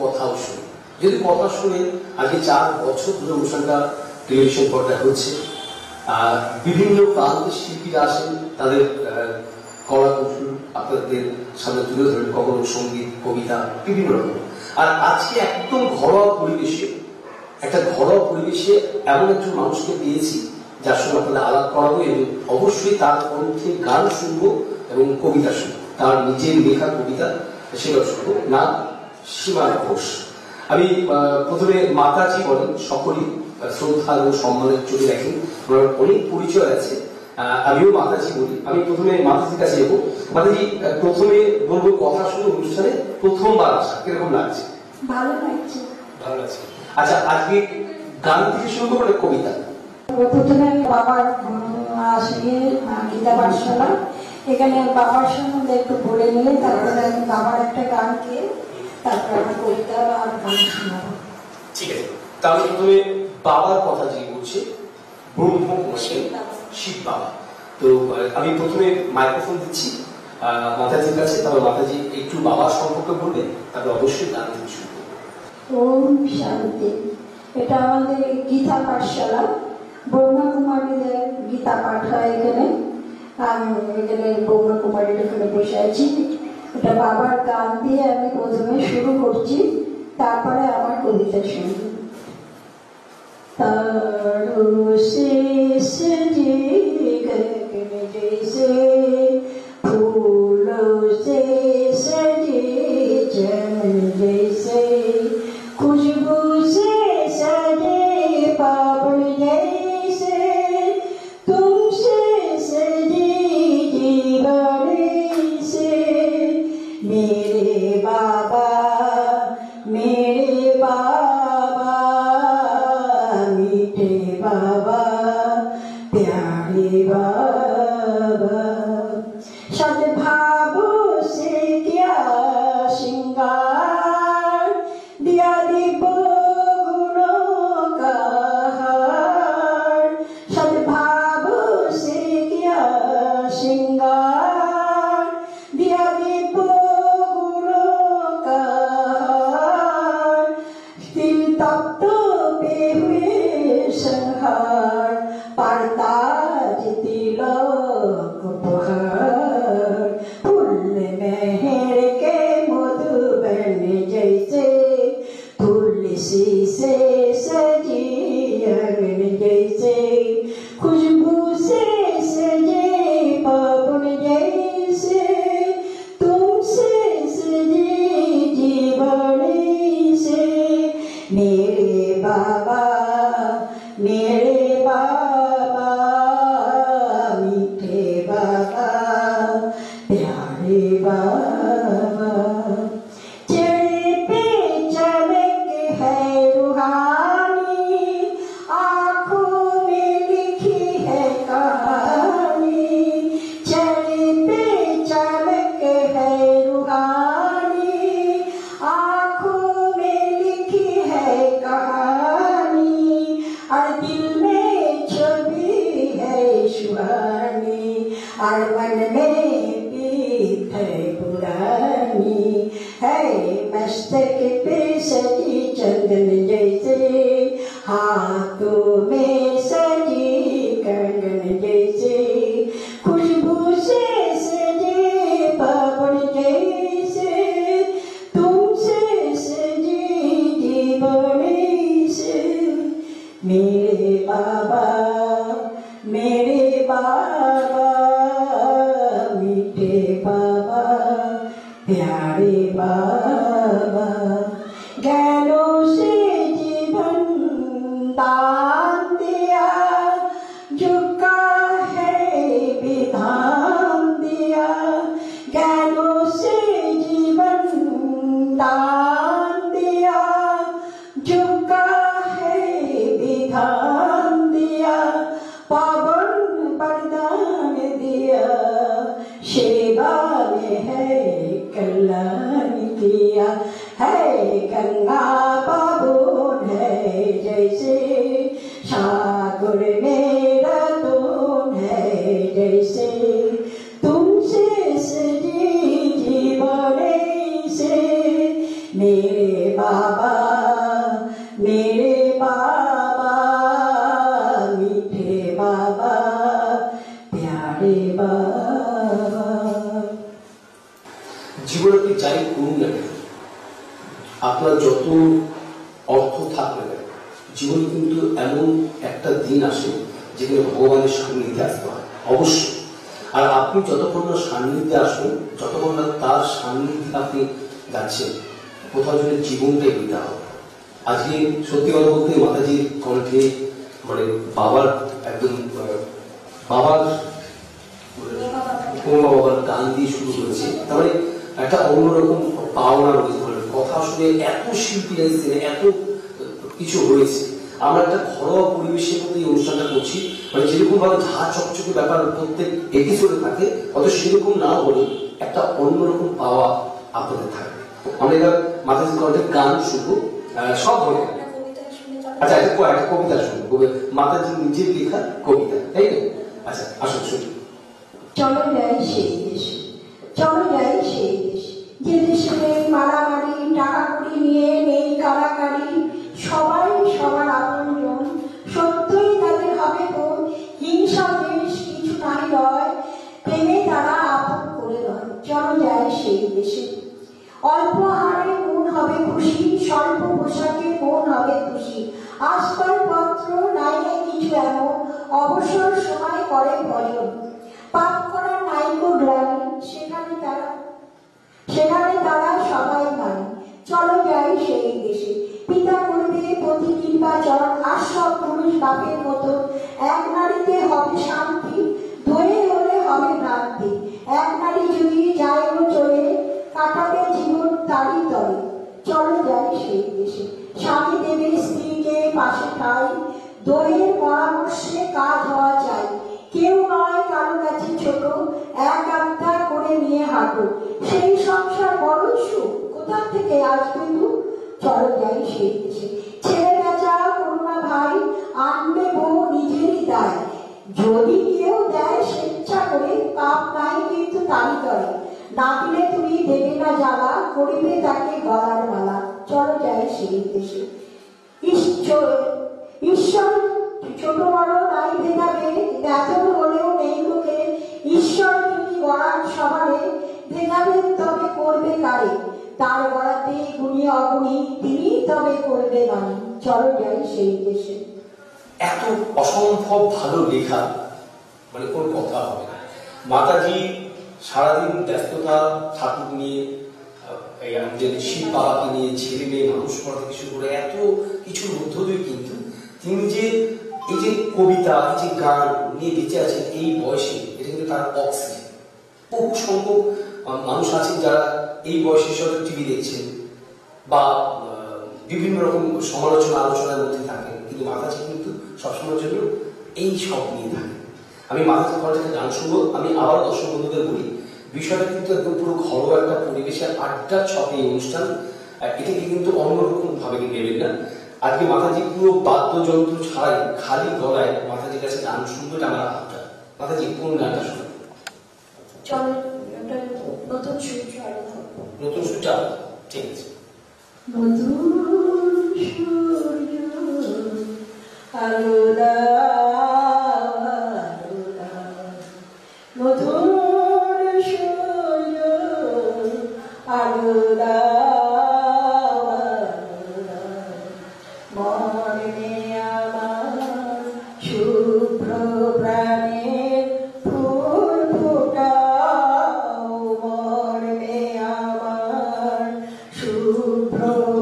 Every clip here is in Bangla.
কথাও শুনি, যদি কথা শুনে আগে 4 বছর ধরে অনুষ্ঠানটা টেলিভিশন পর্দায় হচ্ছে। বিভিন্ন প্রান্তের শিল্পীরা আসেন, তাদের কলা কৌশল আপনাদের সামনে তুলে ধরেন, কখনো সঙ্গীত, কবিতা, বিভিন্ন রকম। আর আজকে একদম ঘরোয়া পরিবেশে এমন একজন মানুষকে পেয়েছি যার সঙ্গে আপনাদের আলাপ করাবো এবং অবশ্যই তার কণ্ঠে গান শুনবো এবং কবিতা শুনবো, তার নিজের লেখা কবিতা সেটাও শুনবো। না, সীমা ঘোষ। আমি প্রথমে মাতাজি বলেন, সকলেই শ্রদ্ধা এবং সম্মানের চোখে দেখেন, ওনার অনেক পরিচয় আছে। আমিও মাতাজি বলি। আমি প্রথমে মাতাজির কাছে যাবো। মাতাজি, প্রথমে বলবো কথা শুনে অনুষ্ঠানে প্রথমবার আসা কিরকম লাগছে? ভালো লাগছে। ভালো লাগছে। আচ্ছা, আজকে গান থেকে শুরু করবো না কবিতা? প্রথমে আমি বাবার আসলে গীতা পাঠশালা, এখানে বাবার সম্বন্ধে একটু বলে নিলে তারপরে আমি বাবার একটা গান গিয়ে তারপরে আমার কবিতা আর গান শোনাবো। ঠিক আছে, তাহলে প্রথমে বাবার কথা যে বলছে ব্রহ্মকুমারী শিব বাবা। তো আমি প্রথমে মাইক্রোফোন দিচ্ছি মাতাজির কাছে, তারপর মাতাজি একটু বাবার সম্পর্কে বলবে, তারপর অবশ্যই গান থেকে শুরু করবো। ওম শান্তি। এটা আমাদের গীতা পাঠশালা, ব্রহ্মকুমারীদের গীতা পাঠ হয় এখানে। আমি এখানে ব্রহ্মকুমারীর এখানে বসে আছি। এটা বাবার গান দিয়ে আমি প্রথমে শুরু করছি, তারপরে আমার কবিতা শুনবো। तारो शेष जी गगन जैसे, फूलों से सजे चमन जैसे, खुशबू से सजे पापड़ जैसे, तुमसे सजे जीवन से। मेरे बाबा मीठे बाबा प्यारे बाबा, सद्भावों से क्या श्रृंगार, दिया दीपो गुणों का हार। सद्भावों से क्या श्रृंगार, दिया दीपो गुणों का हार। तिल तप्तों पे हुए संहार, पड़ता तिलक उपहार। फूल मेहर के मधुबन जैसे, तुलसी से सजी अगन जैसे, खुशबू से सजे पवन जैसे, तुमसे सजे जीवन से। मेरे बाबा मीठे बाबा प्यारे बाबा। चेहरे पे चमक है रूहानी, आँखों में लिखी है कहानी। चेहरे पे चमक है रूहानी, आँखों में लिखी है कहानी। और दिल में छवि है सुहानी, और मन में प्रीत है पुरानी। है मस्तक पे सजी चंदन जैसे, हाथों में सजी कंगन जैसे, खुशबू से सजे पवन जैसे, तुमसे सजी जीवन से। मेरे बाबा मीठे बाबा प्यारे बाबा। ज्ञानों से जीवन दान दिया, झुका है विधान दिया। ज्ञानों से जीवन दान दिया, झुका है विधान दिया। पावन वरदान दिया, सेवा में है कल्याण किया। है गंगा बाबून है जैसे, सागर में रतन है जैसे, तुमसे सजी जीवन से। मेरे बाबा मेरे बाबा मीठे बाबा प्यारे बाबा। জীবনে আপনি যাই করুন না কেন, আপনার যত অর্থ থাকবে না, জীবনে কিন্তু এমন একটা দিন আসে যেখানে ভগবানের সান্নিধ্যে আসতে হয় অবশ্যই। আর আপনি যতক্ষণ না সান্নিধ্যে আসবেন, যতক্ষণ না তার সান্নিধ্যে আপনি যাচ্ছেন, কোথাও যেন জীবনটাই দিতে হবে। আজকে সত্যি কথা বলতে মাতাজির কণ্ঠে মানে বাবার একদম বাবার বাবার গান দিয়ে শুরু করেছে, তারপরে একটা অন্যরকম পাওনা রয়েছে। মানে কথা শুনে এত শিল্পী আসছে, এত কিছু হয়েছে। আমরা একটা ঘরোয়া পরিবেশের মধ্যে এই অনুষ্ঠানটা করছি, মানে যেরকম ভাবে ঝাঁ চকচকে ব্যাপার প্রত্যেক এপিসোডে থাকে, অত সেরকম না হলে একটা অন্যরকম পাওয়া আপনাদের থাকবে। আমরা এবার মাতাজির কণ্ঠে গান শুনবো, সব ধরে। আচ্ছা, একটা কবিতা শুনবো, মাতাজি নিজের লেখা কবিতা, তাই না? আচ্ছা আসুন শুনি। চলো যাই সেই দেশে, চলো যাই সেই দেশে, যে দেশে মারামারি টাকা কড়ি নিয়ে নেই কারাকারি, সবাই সবার আপনজন, সত্যই তাদের হবে বোন, হিংসা দেশ কিছু নাই রয়, প্রেমে তারা আপন করে রয়। চলো যাই সেই দেশে, অল্প আহারে মন হবে খুশি, স্বল্প পোশাকে মন হবে খুশি, আসবাবপত্র নাই কিছু এমন, অবসর সময় করে ভজন, পাপ করা নাইকো গ্লানি, সেখানে তারা সবাই মানে। চলো যাই সেই দেশে, পিতা করবে প্রতি নির্বাচন, আর সব পুরুষ বাপের মতো, এক নারীতে হবে শান্তি, ধরে হলে হবে ভ্রান্তি, এক নারী যদি যায় চলে, কাটাবে জীবন তারই তলে। চলো যাই সেই দেশে, স্বামী দেবে স্ত্রীকে পাশে ঠাই, দইয়ের পরামর্শে কাজ হওয়া চাই, কেউ নয় কারো কাছে ছোট, এক আত্মা করে নিয়ে হাঁটো, সেই সংসার বড় সুখ, কোথা থেকে আসবে তু? চলো যাই সেই দেশে, ছেলে বেচা করোনা ভাই, আনবে বউ নিজেরই দায়, যদি কেউ দেয় স্বেচ্ছা করে, পাপ নাই কিন্তু তারই তরে, না দিলে তুমি দেবে না জ্বালা, করিবে তাকে গলার মালা। চলো যাই সেই দেশে, ঈশ্বর ছোট বড় নাই ভেদাভেদ, বেতন হলেও নেই লোকে, ঈশ্বর যদি গড়ান সবারে, ভেদাভেদ তবে করবে কারে, তার গড়াতে গুণী অগুণী তিনি তবে করবে গান। চলো যাই সেই দেশে। এত অসম্ভব ভালো লেখা, মানে কোন কথা হবে না। মাতাজি সারাদিন ব্যস্ততা, ঠাকুর নিয়ে, আমাদের শিব বাবাকে নিয়ে, ছেলে মেয়ে মানুষ করা থেকে শুরু করে এত কিছুর মধ্য দিয়ে কিন্তু তিনি যে এই যে কবিতা, এই যে গান নিয়ে বেঁচে আছেন এই বয়সে, এটা কিন্তু তার অক্সিজেন। বহু সংখ্যক মানুষ আছেন যারা এই বয়সের সাথে টিভি দেখছেন বা বিভিন্ন রকম সমালোচনা আলোচনার মধ্যে থাকেন, কিন্তু মাতাজি কিন্তু সবসময়ের জন্য এই সব নিয়ে থাকেন। আমি মাতাজি কণ্ঠে গান শুনবো। আমি আবার দর্শক বন্ধুদের বলি, বিষয়টা কিন্তু একদম পুরো ঘরোয়া একটা পরিবেশের আড্ডা ছপে অনুষ্ঠান, এটাকে কিন্তু অন্যরকম ভাবে নেবেন না। আজকে মাতাজি পুরো বাদ্যযন্ত্র ছাড়াই খালি গলায় মাতাজির কাছে গান শুনবো, এটা আমার আড্ডা। মাতাজি কোন গানটা শুনবো? চলো নতুন সুর, নতুন সুরটা, ঠিক আছে। নতুন সূর্য আলো নতুন সূর্য আলো মনে আমার শুভ্র প্রাণের ফুল ফোটাও, মনে আমার শুভ্র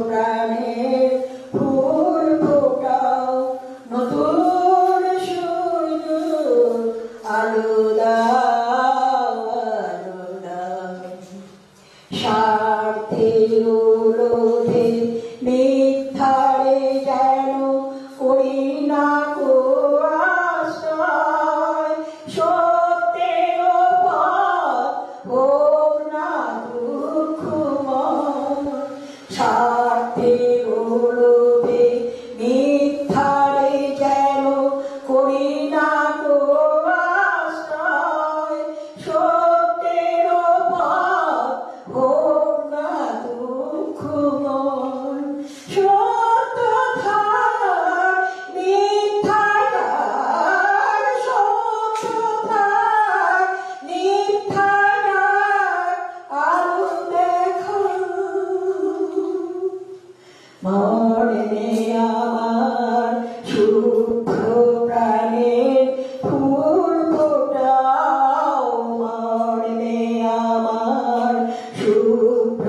প্রাণের ফুল ফোটাও, নতুন সূর্য আলো দাও, আলো দাও। স্বার্থের লোভে মিথ্যারে যেন করি না কো আশ্রয়, সত্যের পথ হোক না দুঃখময়, স্বার্থের লোভে মিথ্যারে যেন করি না কো আশ্রয়, সত্যের পথ হোক না দুঃখময়। মনে আমার শুভ্র প্রাণের ফুল ফোটাও, মনে আমার শুভ্র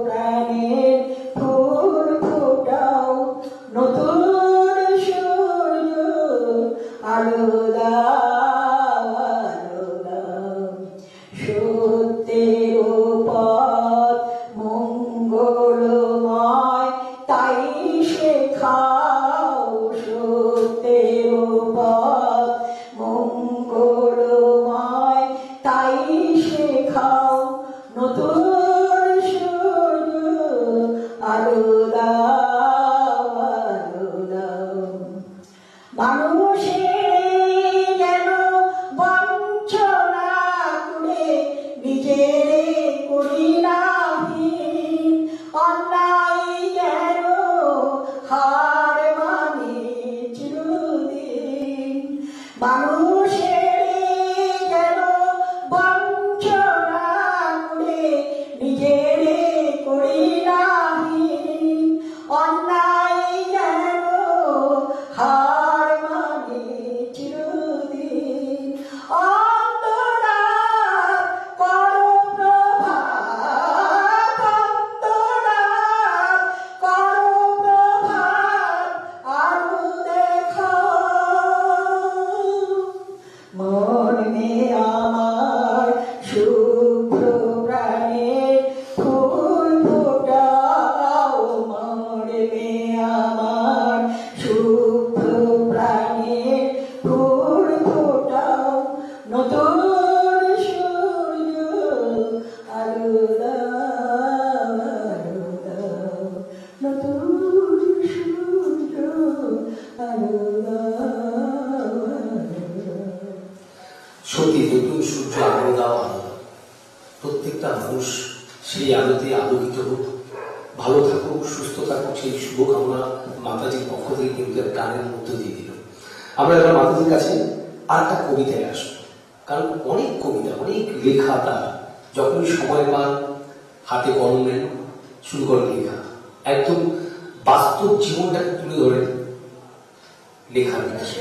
প্রাণের ফুল ফোটাও, নতুন সূর্য আলো দাও, আলো দাও, সত্যের পথ মঙ্গলময় তাই শেখাও, সত্যের পথ মঙ্গলময় তাই শেখাও, নতুন সূর্য আলো দাও, আলো দাও, মানুষের যেন বঞ্চনা করে নিজের করি না হীন, অন্যায় যেন হার মানে চিরদিন, মানুষের যেন বঞ্চনা করে নিজের করি না হীন, অন্যায় যেন হার মানে চিরদিন, অন্তরার করো প্রভাত, অন্তরার করো প্রভাত, আলো দেখাও, মনে আমার শুভ্র প্রাণের ফুল ফোটাও, মনে আমার শুভ্র প্রাণের ফুল ফোটাও, নতুন সূর্য আলো দাও, আলো দাও, নতুন সূর্য আলো দাও, আলো দাও। সত্যি নতুন সূর্য আলো দাও, আলো দাও। প্রত্যেকটা মানুষ সেই আলোতে আলোকিত হোক, ভালো থাকুক, সুস্থ থাকুক, সেই শুভকামনা মাতাজির পক্ষ থেকে কিন্তু এক গানের মধ্য দিয়ে দিল। আমরা এবার মাতাজির কাছে আর একটা কবিতায় আসবো, কারণ অনেক কবিতা, অনেক লেখা তার, যখনই সময় পান হাতে কলম নেন শুরু করেন লেখা, একদম বাস্তব জীবনটাকে তুলে ধরেন লেখার কাছে।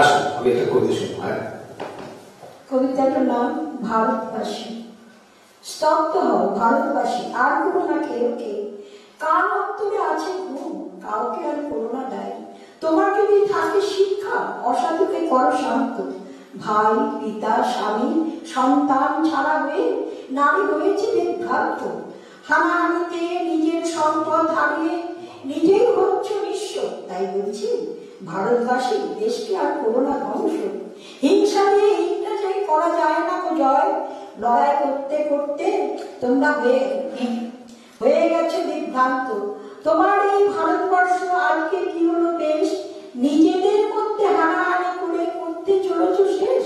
আসুন আমি একটা কবিতা শুনবো। হ্যাঁ, কবিতাটার নাম ভারতবাসী। স্তব্ধ হও ভারতবাসী, আর করো না কেউকে, কার অন্তরে আছে ঘুম, কাউকে আর করো না দায়, তোমার যদি থাকে শিক্ষা অসাধুকে করো শান্ত, ভাই পিতা স্বামী সন্তান ছাড়া হয়ে নারী হয়েছে বিভ্রান্ত, হানাহানিতে নিজের সম্পদ হারিয়ে নিজেই হচ্ছে নিঃস্ব, তাই বলছি ভারতবাসী দেশকে আর করো না ধ্বংস, হিংসা দিয়ে ইংরেজি করা যায় না তো জয়, লড়াই করতে করতে তোমরা হয়ে গেছে বিভ্রান্ত, তোমার এই ভারতবর্ষ আজকে কি হলো বেশ, নিজেদের মধ্যে হানাহানি করে করতে চলেছ শেষ,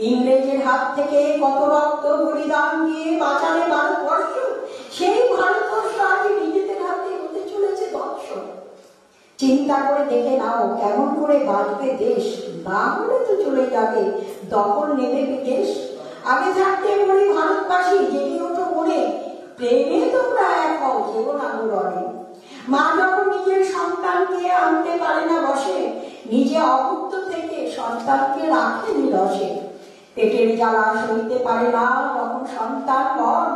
ইংরেজের হাত থেকে কত রক্ত বলিদান দিয়ে বাঁচালে ভারতবর্ষ, সেই ভারতবর্ষ আজ নিজেদের হাতে হতে চলেছে ধ্বংস, চিন্তা করে দেখে নাও কেমন করে বাঁচবে দেশ, না হলে তো চলে যাবে দখল নেবে বিদেশ, আগে থাকতে বলি ভারতবাসী জেগে ওঠো মনে, প্রেমে তোমরা এক হও জীবন আন্দোলনে, মা যখন নিজের সন্তানকে আনতে পারে না বসে, নিজে অভুক্ত থেকে সন্তানকে রাখে নিরসে, পেটের জ্বালা সইতে পারে না যখন সন্তান মন,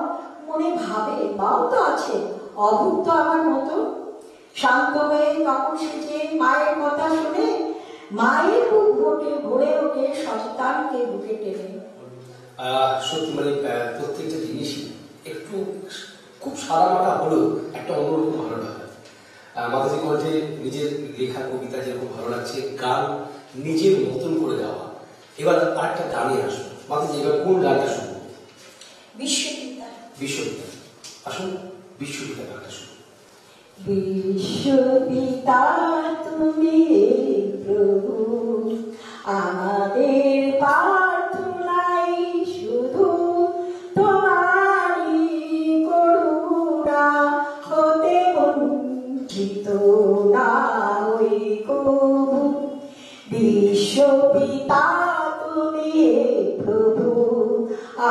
মনে ভাবে মাও তো আছে অভুক্ত আমার মতো, শান্ত হয়ে তখন সে যে মায়ের কথা শুনে, মায়ের বুক ভরে ওঠে সন্তানকে বুকে টেনে। সত্যি মানে প্রত্যেকটা জিনিসই একটু খুব সাদা মাটা হলেও একটা অন্যরকম ভালো লাগে। মাতাজি কণ্ঠে নিজের লেখা কবিতা যেরকম ভালো লাগছে, গান নিজের মতন করে দেওয়া। এবার আরেকটা গানে আসবো মাতাজি, এবার কোন গানটা শুনবো? বিশ্ববিদ্যালয়। বিশ্ববিদ্যালয়, আসুন বিশ্ববিদ্যালয় গানটা শুনবো। বিশ্বপিতা তুমি প্রভু, আমাদের প্রার্থনাই শুধু তোমারই করুণা, হতে বঞ্চিত না হই কবু, বিশ্বপিতা তুমি প্রভু,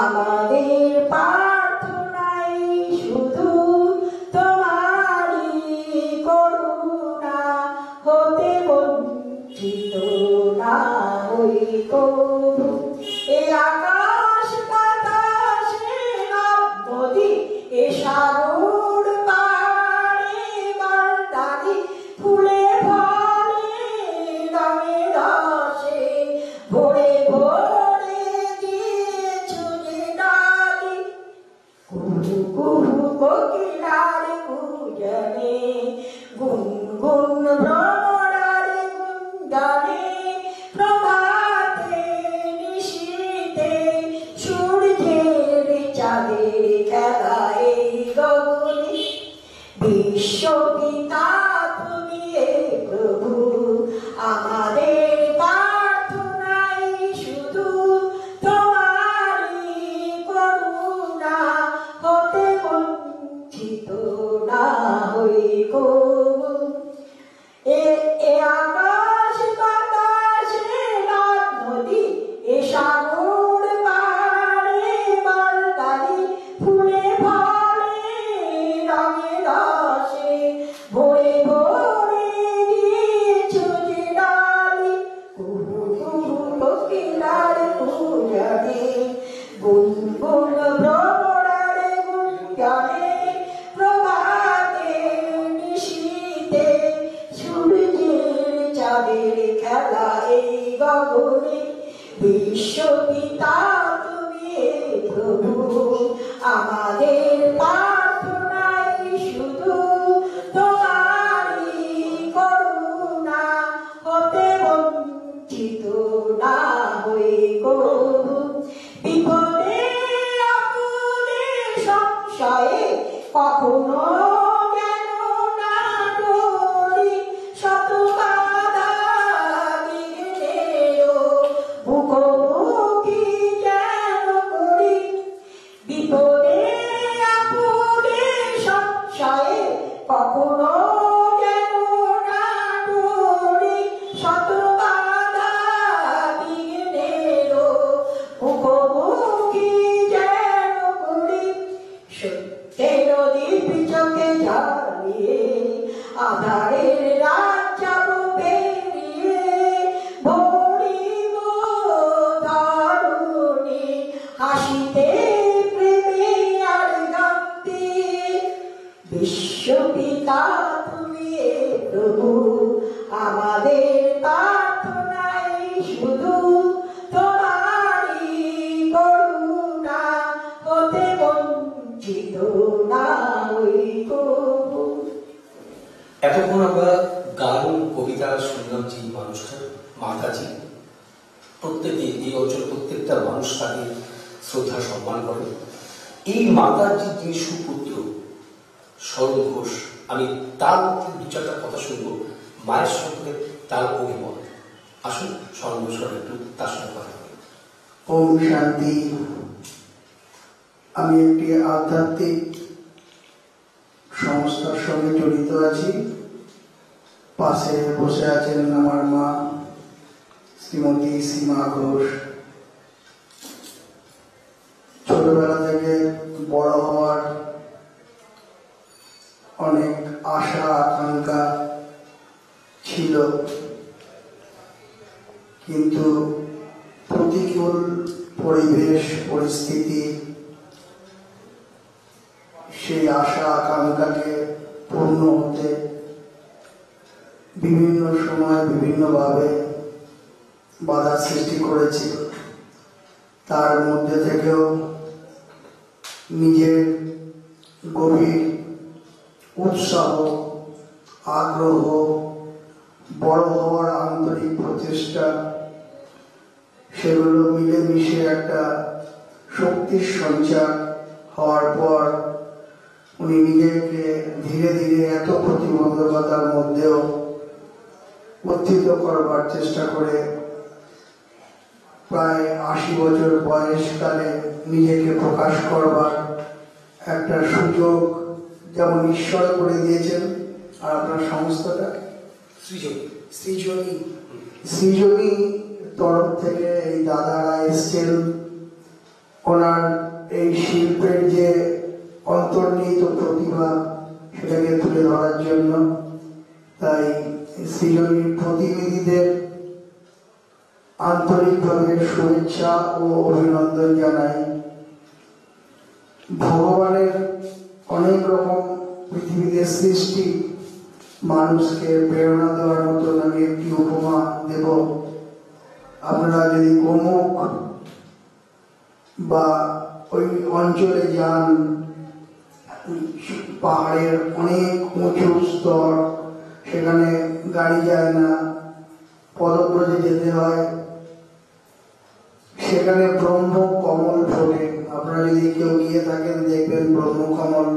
আমাদের প্রার্থনাই শুধু তোমারই করুণা, কবু এ আকাশ বাতাসে নদী এ সাগর পাড়ে বার্তারি ফুলে ফলে রঙে রসে ভরে ভরে দিয়েছো যে ডালি কুহু কুহু কোকিলার কুজনে গুনগুন ভ্রমরার গুঞ্জনে প্রভাতে নিশীথে সূর্যের চাঁদের খেলায় গগনে বিশ্বপিতা তুমি হে প্রভু আমাদের প্রার্থনাই শুধু তোমারই করুণা হতে বঞ্চিত না হই কবু এ আকাশ বাতাসে নদী এ সাগর পাড়ে বার্তারি ফুলে ফলে রঙে রসে ভরে ভরে দিয়েছো যে ডালি কুহু কুহু কোকিলার কুজনে গুনগুন ভ্রমরার গুঞ্জনে প্রভাতে নিশীথে সূর্যের চাঁদের খেলা এই গগনে বিশ্বপিতা তুমি হে প্রভু আমাদের প্রার্থনাই শুধু তোমারই করুণা হতে বঞ্চিত না হই কবু বিপদে আপদে সংশয়ে কখনো যেন না ডরি শত বাধা বিঘ্নেরও মুখোমুখি যেন করি বিপদে আপদে সংশয়ে কখনো যেন না ডরি শত বাধা বিঘ্নেরও মুখোমুখি যেন করি সত্যের দীপ চোখে জ্বালিয়ে আধারের রাত যাব পেরিয়ে ভরিব দারুণী হাসিতে প্রেমে আর গান্তি বিশ্বপিতা তুমি হে প্রভু আমাদের প্রার্থনাই শুধু তোমারই করুণা হতে বঞ্চিত না হই কবু এতক্ষণ আমরা গান কবিতা শুনলাম যে মানুষটা মাতাজি প্রত্যেকে এই অঞ্চল প্রত্যেকটা মানুষ তাকে শ্রদ্ধা সম্মান করে এই মাতাজির যিনি সুপুত্র শরৎ ঘোষ আমি তার দু চারটা কথা শুনবো মায়ের সঙ্গে তার অভিমত আসুন শরৎ ঘোষের একটু তার সঙ্গে কথা বলি। ওম শান্তি। আমি একটি আধ্যাত্মিক সংস্থার সঙ্গে জড়িত আছি। পাশে বসে আছেন আমার মা শ্রীমতী সীমা ঘোষ। ছোটবেলা থেকে বড় হওয়ার অনেক আশা আকাঙ্ক্ষা ছিল, কিন্তু প্রতিকূল পরিবেশ পরিস্থিতি সেই আশা আকাঙ্ক্ষাকে পূর্ণ হতে বিভিন্ন সময় বিভিন্নভাবে বাধা সৃষ্টি করেছিল। তার মধ্যে থেকেও নিজের গভীর উৎসাহ, আগ্রহ, বড় হওয়ার আন্তরিক প্রচেষ্টা, সেগুলো মিলেমিশে একটা শক্তির সঞ্চার হওয়ার পর উনি নিজেকে ধীরে ধীরে এত প্রতিবন্ধকতার মধ্যেও উত্থিত করবার চেষ্টা করে প্রায় ৮০ বছর বয়সকালে নিজেকে প্রকাশ করবার একটা সুযোগ যেমন ঈশ্বর করে দিয়েছেন। আর আপনার সংস্থাটা সৃজনী তরফ থেকে এই দাদারা এসছেন, ওনার এই শিল্পের যে অন্তর্নিহিত প্রতিভা সেটাকে তুলে ধরার জন্য। তাই সৃজনীর প্রতিনিধিদের আন্তরিকভাবে শুভেচ্ছা ও অভিনন্দন জানাই। ভগবানের অনেক রকম পৃথিবীতে সৃষ্টি, মানুষকে প্রেরণা দেওয়ার মতন আমি একটি উপমা দেব। আপনারা যদি গোমুখ বা ওই অঞ্চলে যান, পাহাড়ের অনেক উঁচু স্তর, সেখানে গাড়ি যায় না, পদব্রজে যেতে হয়। সেখানে ব্রহ্ম কমল ফোটে। আপনারা যদি কেউ গিয়ে থাকেন দেখবেন ব্রহ্ম কমল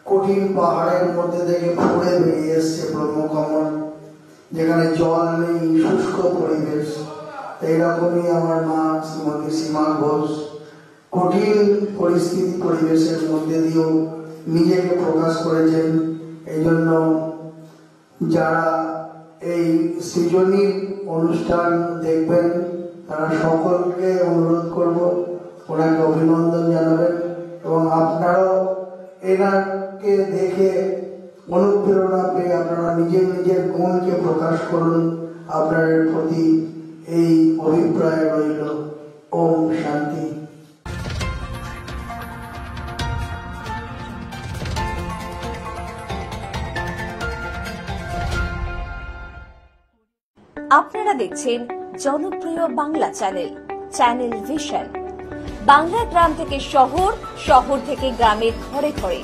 কঠিন পাহাড়ের মধ্যে থেকে ফুড়ে বেরিয়ে এসছে ব্রহ্ম কমল, যেখানে জল নেই, শুষ্ক পরিবেশ। এইরকমই আমার মা শ্রীমতী সীমা ঘোষ কঠিন পরিবেশের মধ্যে দিয়েও নিজেকে প্রকাশ করেছেন। এই জন্য যারা এই সৃজনী অনুষ্ঠান দেখবেন তারা সকলকে অনুরোধ করব ওনাকে অভিনন্দন জানাবেন, এবং আপনারাও এনাকে দেখে অনুপ্রেরণা পেয়ে আপনারা নিজের নিজের গুণকে প্রকাশ করুন। আপনাদের প্রতি এই অভিপ্রায় রইল। ওম শান্তি। আপনারা দেখছেন জনপ্রিয় বাংলা চ্যানেল ভিশন। বাংলা গ্রাম থেকে শহর, শহর থেকে গ্রামের ঘরে ঘরে।